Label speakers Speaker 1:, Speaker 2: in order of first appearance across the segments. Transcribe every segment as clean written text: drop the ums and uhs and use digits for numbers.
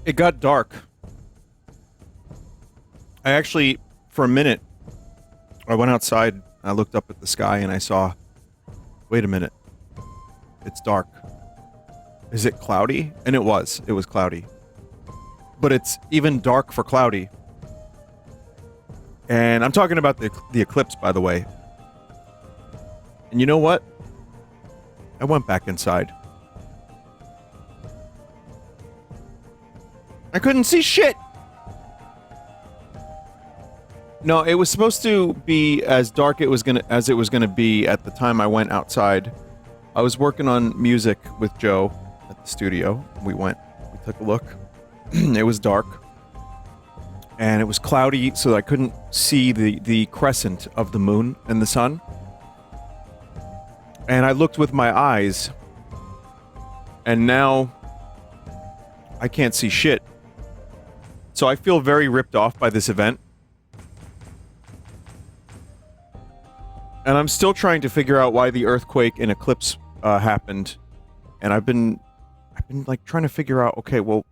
Speaker 1: It got dark. I actually, for a minute, I went outside, I looked up at the sky, and I saw, wait a minute, it's dark. Is it cloudy? And it was cloudy. But it's even dark for cloudy. And I'm talking about the eclipse, by the way. And you know what? I went back inside. I couldn't see shit! No, it was supposed to be as dark as it was gonna be at the time I went outside. I was working on music with Joe at the studio. We took a look. It was dark. And it was cloudy, so I couldn't see the crescent of the moon and the sun. And I looked with my eyes, and now I can't see shit. So I feel very ripped off by this event. And I'm still trying to figure out why the earthquake and eclipse happened. And I've been like trying to figure out, okay, well,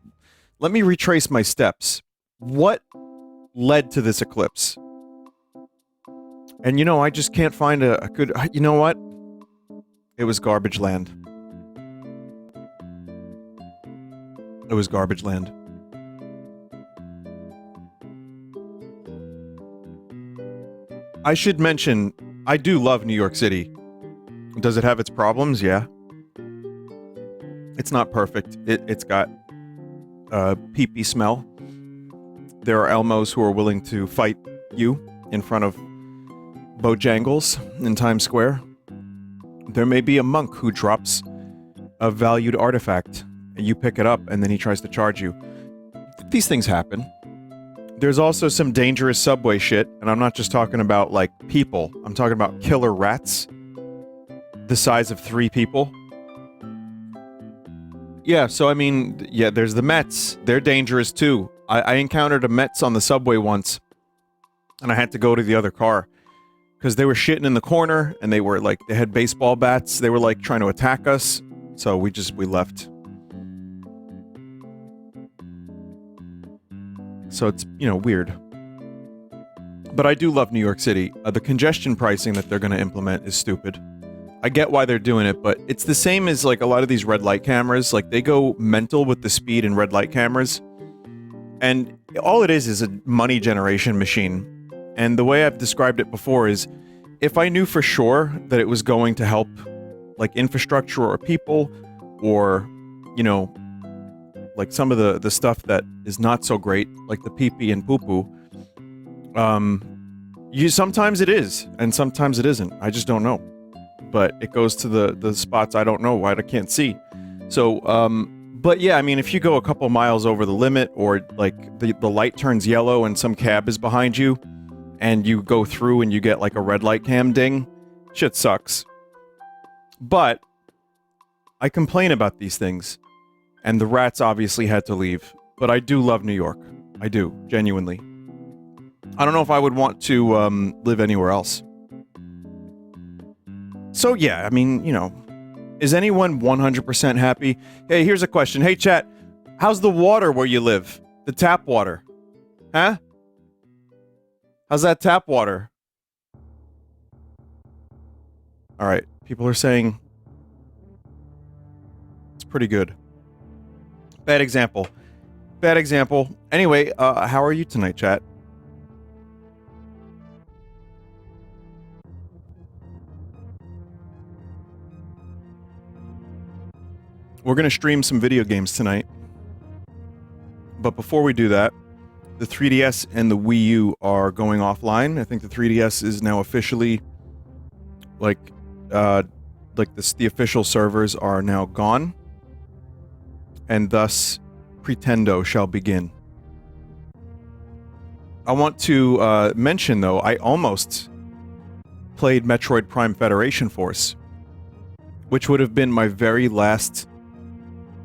Speaker 1: let me retrace my steps. What led to this eclipse? And you know, I just can't find a good... You know what? It was garbage land. It was garbage land. I should mention, I do love New York City. Does it have its problems? Yeah. It's not perfect. It's got pee-pee smell. There are Elmos who are willing to fight you in front of Bojangles in Times Square. There may be a monk who drops a valued artifact, and you pick it up, and then he tries to charge you. These things happen. There's also some dangerous subway shit, and I'm not just talking about, like, people. I'm talking about killer rats. The size of 3 people. Yeah, so I mean, yeah, there's the Mets. They're dangerous, too. I encountered a Mets on the subway once, and I had to go to the other car. Because they were shitting in the corner, and they were, like, they had baseball bats. They were, like, trying to attack us. So we left. So it's, you know, weird. But I do love New York City. The congestion pricing that they're going to implement is stupid. I get why they're doing it, but it's the same as, like, a lot of these red light cameras. Like, they go mental with the speed in red light cameras. And all it is a money generation machine. And the way I've described it before is, if I knew for sure that it was going to help, like, infrastructure or people, or, you know, like some of the stuff that is not so great, like the pee-pee and poo-poo, sometimes it is, and sometimes it isn't. I just don't know. But it goes to the spots I don't know, why I can't see. So, but yeah, I mean, if you go a couple miles over the limit, or, like, the light turns yellow and some cab is behind you, and you go through and you get, like, a red light cam ding, shit sucks. But I complain about these things, and the rats obviously had to leave. But I do love New York. I do, genuinely. I don't know if I would want to live anywhere else. So yeah, I mean, you know, is anyone 100% happy? Hey, here's a question. Hey, chat, how's the water where you live? The tap water? Huh? How's that tap water? Alright, people are saying it's pretty good. Bad example. Bad example. Anyway, how are you tonight, chat? We're gonna stream some video games tonight. But before we do that, the 3DS and the Wii U are going offline. I think the 3DS is now officially, like the official servers are now gone. And thus, Pretendo shall begin. I want to mention, though, I almost played Metroid Prime Federation Force, which would have been my very last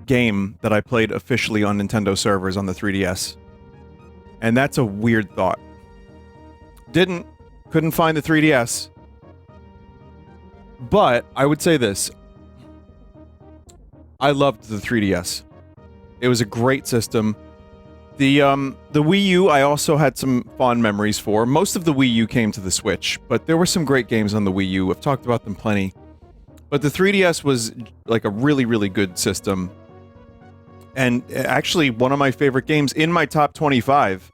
Speaker 1: game that I played officially on Nintendo servers on the 3DS. And that's a weird thought. Couldn't find the 3DS. But, I would say this. I loved the 3DS. It was a great system. The Wii U I also had some fond memories for. Most of the Wii U came to the Switch, but there were some great games on the Wii U. I've talked about them plenty. But the 3DS was like a really, really good system. And actually, one of my favorite games in my top 25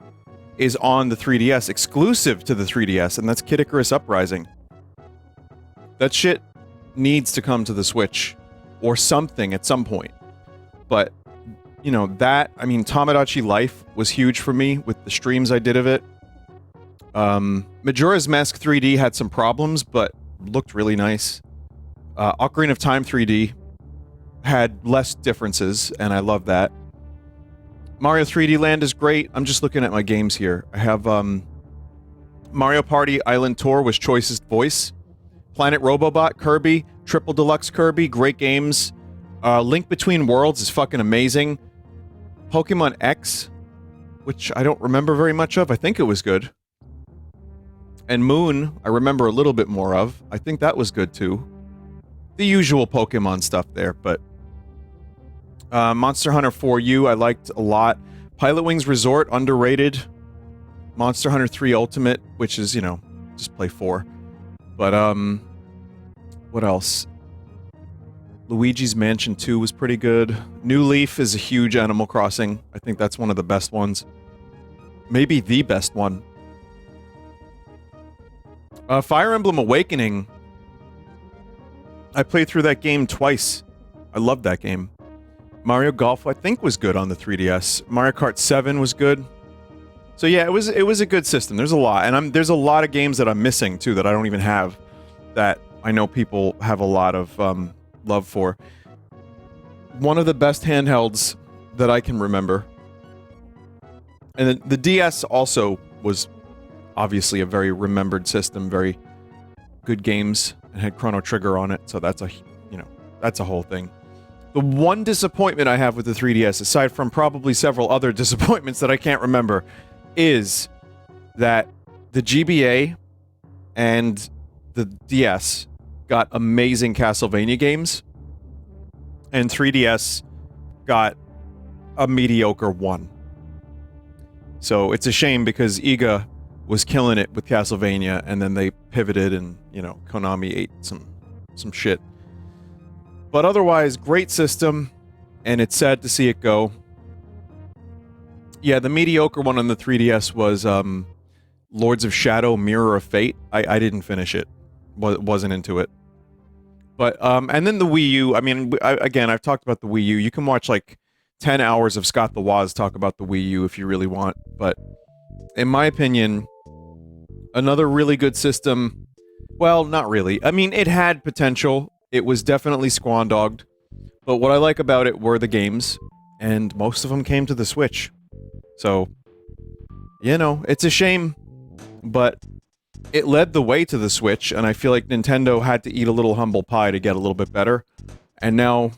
Speaker 1: is on the 3DS, exclusive to the 3DS, and that's Kid Icarus Uprising. That shit needs to come to the Switch, or something at some point. But, you know, I mean, Tamagotchi Life was huge for me with the streams I did of it. Majora's Mask 3D had some problems, but looked really nice. Ocarina of Time 3D had less differences, and I love that. Mario 3D Land is great. I'm just looking at my games here. I have, Mario Party Island Tour was choicest voice. Planet Robobot, Kirby, Triple Deluxe Kirby, great games. Link Between Worlds is fucking amazing. Pokemon X, which I don't remember very much of. I think it was good. And Moon, I remember a little bit more of. I think that was good too. The usual Pokemon stuff there, but... Monster Hunter 4U I liked a lot. Pilot Wings Resort, underrated. Monster Hunter 3 Ultimate, which is, you know, just play 4. But, what else? Luigi's Mansion 2 was pretty good. New Leaf is a huge Animal Crossing. I think that's one of the best ones. Maybe the best one. Fire Emblem Awakening. I played through that game twice. I loved that game. Mario Golf, I think, was good on the 3DS. Mario Kart 7 was good. So yeah, it was a good system. There's a lot, and there's a lot of games that I'm missing too that I don't even have, that I know people have a lot of love for. One of the best handhelds that I can remember, and the DS also was obviously a very remembered system, very good games, and had Chrono Trigger on it. So that's that's a whole thing. The one disappointment I have with the 3DS, aside from probably several other disappointments that I can't remember, is that the GBA and the DS got amazing Castlevania games, and 3DS got a mediocre one. So it's a shame because Iga was killing it with Castlevania, and then they pivoted and, you know, Konami ate some shit. But otherwise, great system, and it's sad to see it go. Yeah, the mediocre one on the 3DS was Lords of Shadow Mirror of Fate. I didn't finish it. Wasn't into it. But, and then the Wii U, I mean, again, I've talked about the Wii U. You can watch, like, 10 hours of Scott the Woz talk about the Wii U if you really want. But, in my opinion, another really good system. Well, not really. I mean, it had potential. It was definitely squandogged, but what I like about it were the games, and most of them came to the Switch. So, you know, it's a shame, but it led the way to the Switch, and I feel like Nintendo had to eat a little humble pie to get a little bit better. And now,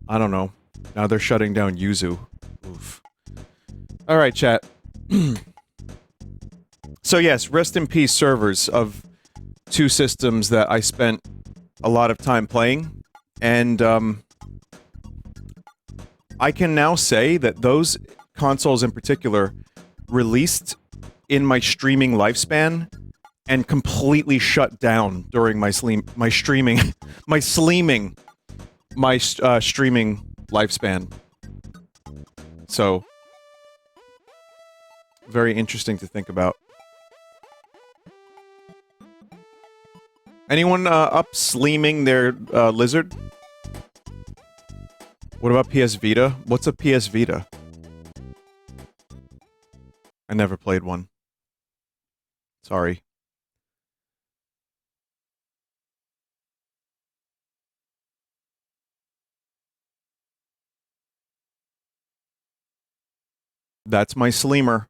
Speaker 1: I don't know, now they're shutting down Yuzu. Oof. Alright, chat. So yes, rest in peace servers of two systems that I spent a lot of time playing, and I can now say that those consoles in particular released in my streaming lifespan and completely shut down during my streaming lifespan. So, very interesting to think about. Anyone up sleeming their lizard? What about PS Vita? What's a PS Vita? I never played one. Sorry. That's my sleemer.